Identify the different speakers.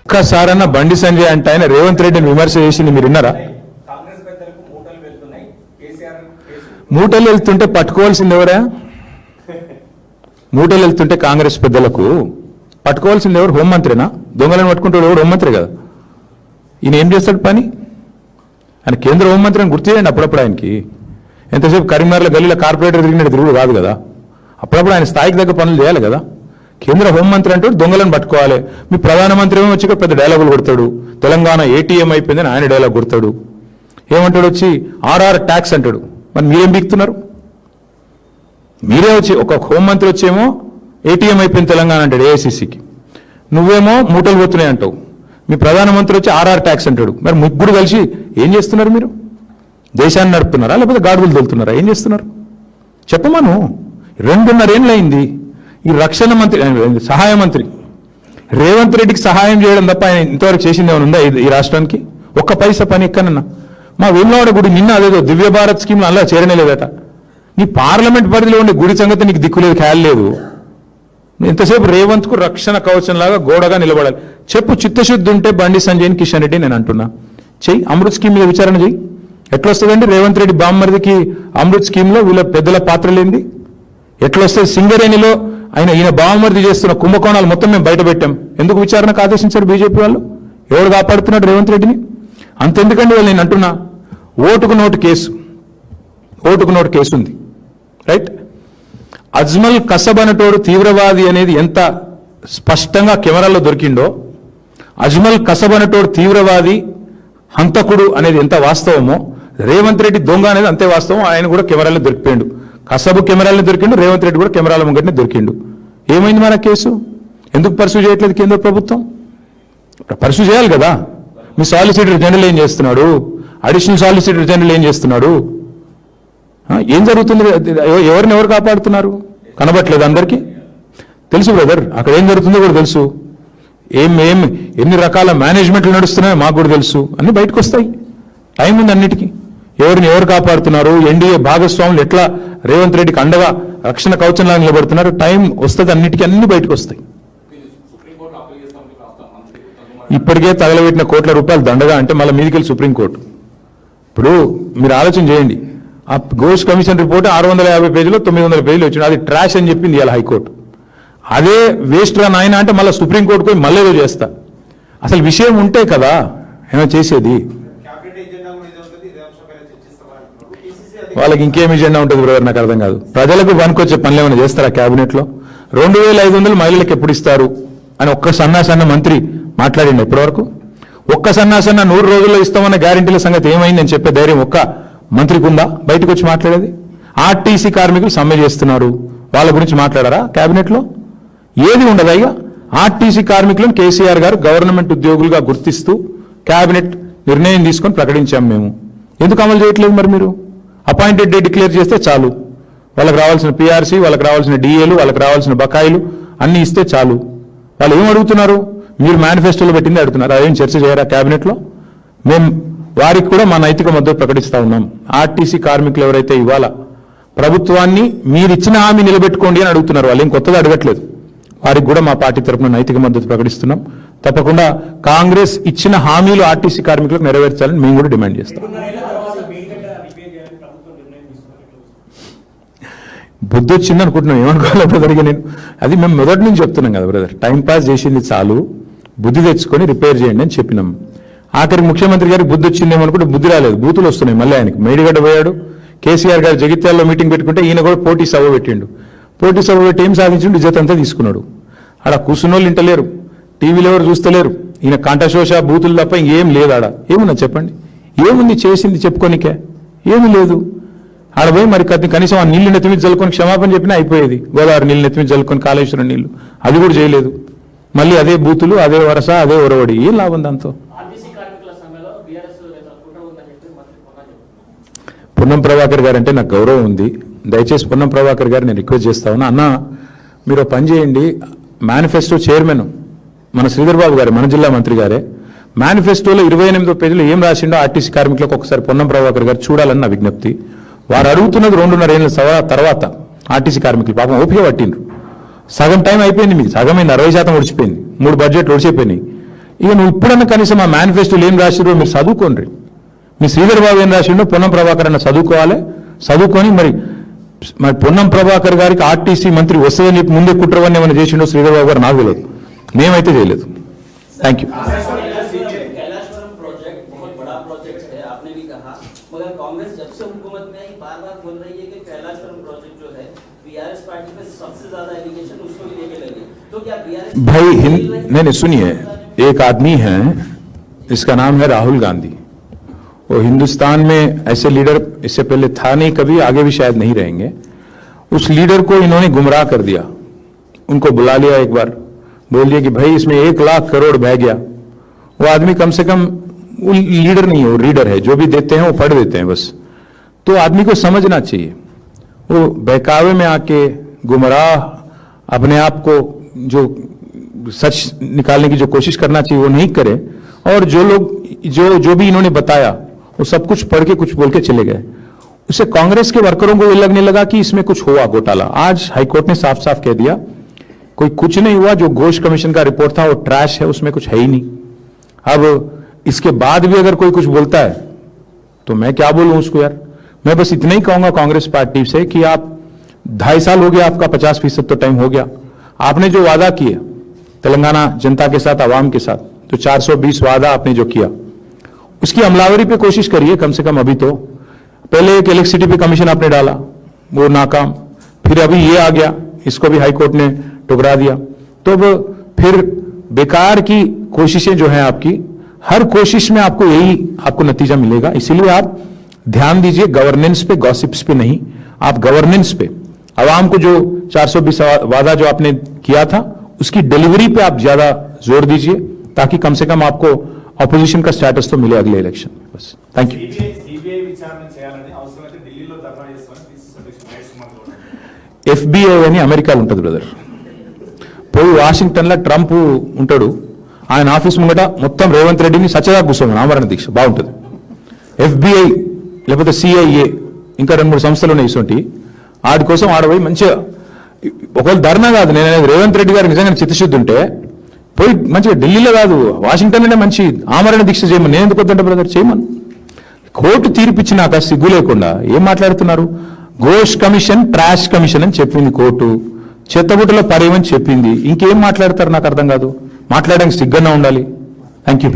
Speaker 1: ఒక్కసారన్నా బండి సంజయ్ అంటే ఆయన రేవంత్ రెడ్డిని విమర్శ చేసింది మీరు విన్నారా? మూటలు వెళ్తుంటే పట్టుకోవాల్సింది ఎవరా? మూటలు వెళ్తుంటే కాంగ్రెస్ పెద్దలకు పట్టుకోవాల్సింది ఎవరు? హోంమంత్రినా? దొంగలను పట్టుకుంటాడు ఎవరు? హోంమంత్రి కదా. ఈయన ఏం చేస్తాడు పని? ఆయన కేంద్ర హోంమంత్రి అని గుర్తు చేయండి అప్పుడప్పుడు. ఆయనకి ఎంతసేపు కరీంనగర్లో గల్లీలో కార్పొరేటర్ తిరిగినట్టు తిరుగుడు కాదు కదా. అప్పుడప్పుడు ఆయన స్థాయికి దగ్గర పనులు చేయాలి కదా. కేంద్ర హోంమంత్రి అంటూ దొంగలను పట్టుకోవాలి. మీ ప్రధానమంత్రి ఏమో వచ్చి పెద్ద డైలాగులు కొడతాడు. తెలంగాణ ఏటీఎం అయిపోయిందని ఆయన డైలాగ్ కొడతాడు. ఏమంటాడు వచ్చి ఆర్ఆర్ ట్యాక్స్ అంటాడు. మరి మీరేం బీక్తున్నారు? మీరే వచ్చి ఒక హోంమంత్రి వచ్చేమో ఏటీఎం అయిపోయింది తెలంగాణ అంటాడు ఏఐసిసికి. నువ్వేమో మూటలు పోతున్నాయి అంటావు. మీ ప్రధానమంత్రి వచ్చి ఆర్ఆర్ ట్యాక్స్ అంటాడు. మరి ముగ్గురు కలిసి ఏం చేస్తున్నారు? మీరు దేశాన్ని నడుపుతున్నారా లేకపోతే గాడుగులు తోలుతున్నారా? ఏం చేస్తున్నారు చెప్పమను. 2.5 ఏళ్ళు అయింది. ఈ రక్షణ మంత్రి సహాయ మంత్రి రేవంత్ రెడ్డికి సహాయం చేయడం తప్ప ఆయన ఇంతవరకు చేసింది ఏమైనా ఉందా ఈ రాష్ట్రానికి? ఒక్క పైసా పని ఎక్కనన్నా? మా వేములవాడ గుడి నిన్న అదేదో దివ్య భారత్ స్కీమ్లో అలా చేరనేలేదట. నీ పార్లమెంట్ పరిధిలో ఉండే గుడి సంగతి నీకు దిక్కులేదు, ఖయాల్ లేదు. ఎంతసేపు రేవంత్కు రక్షణ కవచంలాగా గోడగా నిలబడాలి. చెప్పు, చిత్తశుద్ధి ఉంటే బండి సంజయ్ కిషన్ రెడ్డి నేను అంటున్నా చెయ్యి. అమృత్ స్కీమ్ మీద విచారణ చెయ్యి. ఎట్లా వస్తుందండి రేవంత్ రెడ్డి బామ్మరిదికి అమృత్ స్కీమ్లో వీళ్ళ పెద్దల పాత్ర లేనిది? ఎట్లా వస్తుంది? సింగరేణిలో ఈయన బావమరిది చేస్తున్న కుంభకోణాలు మొత్తం మేము బయట పెట్టాం. ఎందుకు విచారణకు ఆదేశించారు బీజేపీ వాళ్ళు? ఎవరు కాపాడుతున్నాడు రేవంత్ రెడ్డిని? అంతెందుకండి వాళ్ళు నేను అంటున్నా, ఓటుకు నోటు కేసు ఉంది, రైట్? అజ్మల్ కసబ్ అనేటోడు తీవ్రవాది అనేది ఎంత స్పష్టంగా కెమెరాల్లో దొరికిండో, అజ్మల్ కసబ్ అనేటోడు తీవ్రవాది హంతకుడు అనేది ఎంత వాస్తవమో, రేవంత్ రెడ్డి దొంగ అనేది అంతే వాస్తవం. ఆయన కూడా కెమెరాల్లో దొరికిపోయాడు. కసబు కెమెరాలను దొరికిండు, రేవంత్ రెడ్డి కూడా కెమెరాల ముంగటనే దొరికిండు. ఏమైంది మన కేసు? ఎందుకు పర్సూ చేయట్లేదు కేంద్ర ప్రభుత్వం? పర్సూ చేయాలి కదా. మీ సాలిసిటర్ జనరల్ ఏం చేస్తున్నాడు? అడిషనల్ సాలిసిటర్ జనరల్ ఏం చేస్తున్నాడు? ఏం జరుగుతుంది? ఎవరు కాపాడుతున్నారు? కనబట్లేదు అందరికీ? తెలుసు బ్రదర్, అక్కడ ఏం జరుగుతుందో కూడా తెలుసు. ఎన్ని రకాల మేనేజ్మెంట్లు నడుస్తున్నాయో మాకు కూడా తెలుసు. అన్ని బయటకు వస్తాయి. టైం ఉంది అన్నిటికీ. ఎవరు కాపాడుతున్నారు? ఎన్డీఏ భాగస్వాములు ఎట్లా రేవంత్ రెడ్డికి అండగా రక్షణ కవచంలాగా నిలబడుతున్నారు? టైం వస్తుంది, అన్నిటికీ అన్ని బయటకు వస్తాయి. ఇప్పటికే తగలబెట్టిన కోట్ల రూపాయలు దండగా అంటే మళ్ళీ మీదికెళ్ళి సుప్రీంకోర్టు. ఇప్పుడు మీరు ఆలోచన చేయండి. ఆ ఘోష్ కమిషన్ రిపోర్ట్ 650 పేజీలో 900 పేజీలు వచ్చింది. అది ట్రాష్ అని చెప్పింది ఇలా హైకోర్టు. అదే వేస్ట్ రా నాయన అంటే మళ్ళీ సుప్రీంకోర్టుకు పోయి మళ్ళీ ఏదో చేస్తా. అసలు విషయం ఉంటే కదా ఏమైనా చేసేది. వాళ్ళకి ఇంకేం ఎజెండా ఉంటుంది బ్రదర్? నాకు అర్థం కాదు. ప్రజలకు పనికొచ్చే పనులు ఏమైనా చేస్తారా క్యాబినెట్లో? 2500 మహిళలకు ఎప్పుడు ఇస్తారు అని ఒక్క సన్నాసన్న మంత్రి మాట్లాడిండు ఇప్పటివరకు? ఒక్క సన్నాసన్న 100 రోజుల్లో ఇస్తామన్న గ్యారెంటీల సంగతి ఏమైందని చెప్పే ధైర్యం ఒక్క మంత్రికి ఉందా బయటకు వచ్చి మాట్లాడేది? ఆర్టీసీ కార్మికులు సమ్మె చేస్తున్నారు, వాళ్ళ గురించి మాట్లాడారా క్యాబినెట్లో? ఏది ఉండదు. అయ్యా ఆర్టీసీ కార్మికులను కేసీఆర్ గారు గవర్నమెంట్ ఉద్యోగులుగా గుర్తిస్తూ క్యాబినెట్ నిర్ణయం తీసుకొని ప్రకటించాం మేము. ఎందుకు అమలు చేయట్లేదు మరి మీరు? అపాయింటెడ్ డే డిక్లేర్ చేస్తే చాలు. వాళ్ళకి రావాల్సిన పీఆర్సీ, వాళ్ళకి రావాల్సిన డిఏలు, వాళ్ళకి రావాల్సిన బకాయిలు అన్నీ ఇస్తే చాలు. వాళ్ళు ఏం అడుగుతున్నారు? మీరు మేనిఫెస్టోలో పెట్టింది అడుగుతున్నారు. అదేం చర్చ చేయరా క్యాబినెట్లో? మేము వారికి కూడా మా నైతిక మద్దతు ప్రకటిస్తూ ఉన్నాం. ఆర్టీసీ కార్మికులు ఎవరైతే ఇవాళ ప్రభుత్వాన్ని మీరిచ్చిన హామీ నిలబెట్టుకోండి అని అడుగుతున్నారు, వాళ్ళు ఏం కొత్తగా అడగట్లేదు. వారికి కూడా మా పార్టీ తరఫున నైతిక మద్దతు ప్రకటిస్తున్నాం. తప్పకుండా కాంగ్రెస్ ఇచ్చిన హామీలు ఆర్టీసీ కార్మికులకు నెరవేర్చాలని మేము కూడా డిమాండ్ చేస్తాం. బుద్ధి వచ్చింది అనుకుంటున్నాం, ఏమనుకోవాలి బ్రదర్గా నేను? అది మేము మొదటి నుంచి చెప్తున్నాం కదా బ్రదర్, టైంపాస్ చేసింది చాలు, బుద్ధి తెచ్చుకొని రిపేర్ చేయండి అని చెప్పినాం. ఆఖరికి ముఖ్యమంత్రి గారికి బుద్ధి వచ్చిందేమనుకుంటే బుద్ధి రాలేదు, బూతులు వస్తున్నాయి మళ్ళీ ఆయనకి. మేడిగడ్డ పోయాడు, కేసీఆర్ గారు జగిత్యాలలో మీటింగ్ పెట్టుకుంటే ఈయన కూడా పోటీ సభ పెట్టిండు. పోటీ సభ పెట్టి ఏం సాధించిండు? ఇజ్జత్ అంతా తీసుకున్నాడు. ఆడ కూర్చున్నోళ్ళు ఇంటలేరు, టీవీలో ఎవరు చూస్తలేరు. ఈయన కంఠశోష బూతులు తప్ప ఇంకేం లేదు ఆడ. ఏమున్నా చెప్పండి? ఏముంది చేసింది చెప్పుకోనికే? ఏమీ లేదు. ఆడపోయి మరి కనీసం ఆ నీళ్లు నెత్తిమీద జల్లుకొని క్షమాపణ చెప్పినా అయిపోయేది. గోదావరి నీళ్ళు నెత్తిమీద జల్లుకొని కాళేశ్వరం నీళ్లు అది కూడా చేయలేదు. మళ్ళీ అదే బూతులు, అదే వరస, అదే ఒరవడి. ఏం లాభం దాంతో? పొన్నం ప్రభాకర్ గారు అంటే నాకు గౌరవం ఉంది. దయచేసి పొన్నం ప్రభాకర్ గారు నేను రిక్వెస్ట్ చేస్తా ఉన్నా, అన్న మీరు పని చేయండి. మేనిఫెస్టో చైర్మన్ మన శ్రీధర్ బాబు గారు, మన జిల్లా మంత్రి గారే, మేనిఫెస్టోలో 28వ పేజీలో ఏం రాసిండో ఆర్టీసీ కార్మికులకు ఒకసారి పొన్నం ప్రభాకర్ గారు చూడాలని నా విజ్ఞప్తి. వారు అడుగుతున్నది 2.5 ఏళ్ళ తర్వాత ఆర్టీసీ కార్మికులు పాపం ఓపిక పట్టిండ్రు. సగం టైం అయిపోయింది, మీకు సగమైంది, 60% ఒడిచిపోయింది. 3 బడ్జెట్లు ఒడిచిపోయినాయి. ఇక నువ్వు ఇప్పుడన్నా కనీసం ఆ మేనిఫెస్టోలు ఏం రాసిరో మీరు చదువుకోండి. మీ శ్రీధర్ బాబు ఏం రాసిండో పొన్నం ప్రభాకర్ అన్న చదువుకోవాలి. చదువుకొని మరి పొన్నం ప్రభాకర్ గారికి ఆర్టీసీ మంత్రి వస్తుందని చెప్పి ముందే కుట్రవన్నీ ఏమైనా చేసిండో శ్రీధర్ బాబు గారు నాకు తెలియదు, మేమైతే చేయలేదు. Thank you.
Speaker 2: कैलाशवरम प्रोजेक्ट बहुत बड़ा प्रोजेक्ट है, आपने भी कहा, मगर कांग्रेस जब से हुकूमत में आई बार-बार बोल रही है कि कैलाशवरम प्रोजेक्ट जो है बीआरएस पार्टी पे सबसे ज्यादा एलिगेशन उसको ही लेके लगे, तो क्या बीआरएस
Speaker 1: भाई नहीं सुनिए, एक आदमी है इसका नाम है राहुल गांधी. वो हिंदुस्तान में ऐसे लीडर इससे पहले था नहीं कभी, आगे भी शायद नहीं रहेंगे. उस लीडर को इन्होंने गुमराह कर दिया. उनको बुला लिया एक बार, बोल दिया कि भाई इसमें 1 लाख करोड़ बह गया. वो आदमी कम से कम वो लीडर नहीं है, वो रीडर है. जो भी देते हैं वो पढ़ देते हैं बस. तो आदमी को समझना चाहिए, वो बहकावे में आके गुमराह अपने आप को जो सच निकालने की जो कोशिश करना चाहिए वो नहीं करे. और जो लोग जो भी इन्होंने बताया वो सब कुछ पढ़ के कुछ बोल के चले गए. उससे कांग्रेस के वर्करों को ये लगने लगा कि इसमें कुछ हुआ घोटाला. आज हाईकोर्ट ने साफ साफ कह दिया कोई कुछ नहीं हुआ. जो घोष कमीशन का रिपोर्ट था वो ट्रैश है, उसमें कुछ है ही नहीं. अब इसके बाद भी अगर कोई कुछ बोलता है तो मैं क्या बोलूं उसको यार. मैं बस इतना ही कहूंगा कांग्रेस पार्टी से कि आप 2.5 साल हो गया, आपका 50% तो टाइम हो गया. आपने जो वादा किए तेलंगाना जनता के साथ, आवाम के साथ, तो 420 वादा आपने जो किया उसकी अमलावरी पे कोशिश करिए कम से कम. अभी तो पहले एक इलेक्ट्रिसिटी पे कमीशन आपने डाला, वो नाकाम. फिर अभी ये आ गया, इसको भी हाईकोर्ट ने ठुकरा दिया. तो अब फिर बेकार की कोशिशें जो हैं आपकी, हर कोशिश में आपको यही आपको नतीजा मिलेगा. इसीलिए आप ध्यान दीजिए गवर्नेंस पे, गॉसिप्स पे नहीं. आप गवर्नेंस पे, आवाम को जो 420 वादा जो आपने किया था उसकी डिलीवरी पे आप ज्यादा जोर दीजिए, ताकि कम से कम आपको ऑपोजिशन का स्टेटस तो मिले अगले इलेक्शन में. बस थैंक यू.
Speaker 3: सीबीआई విచారణ చేయాలని అవసరమైతే ఢిల్లీలో ధర్నా చేస్తామని పిసిసి అధ్యక్షుడు మహేష్ కుమార్ గౌడ్.
Speaker 1: ఎఫ్బిఐ అని అమెరికాలో ఉంటుంది బ్రదర్. పోయి వాషింగ్టన్లో ట్రంప్ ఉంటాడు, ఆయన ఆఫీస్ ముంగట మొత్తం రేవంత్ రెడ్డిని సచ్చగా కూర్చోమని ఆమరణ దీక్ష బాగుంటుంది. ఎఫ్బిఐ లేకపోతే సిఐఏ ఇంకా 2-3 సంస్థలు ఉన్నాయి ఇటువంటి, వాటి కోసం ఆడపోయి మంచిగా ఒకవేళ ధర్నా కాదు, నేను అనేది రేవంత్ రెడ్డి గారు నిజంగా చిత్తశుద్ధి ఉంటే పోయి మంచిగా ఢిల్లీలో కాదు వాషింగ్టన్లోనే మంచి ఆమరణ దీక్ష చేయమని. నేను ఎందుకు వద్దంటే బ్రదర్ చేయమని. కోర్టు తీర్పిచ్చినాక సిగ్గు లేకుండా ఏం మాట్లాడుతున్నారు? ఘోష్ కమిషన్ ట్రాష్ కమిషన్ అని చెప్పింది కోర్టు, చెత్తబుట్టలో పరేమని చెప్పింది. ఇంకేం మాట్లాడతారు నాకు అర్థం కాదు. మాట్లాడడానికి సిగ్గన్నా ఉండాలి. Thank you.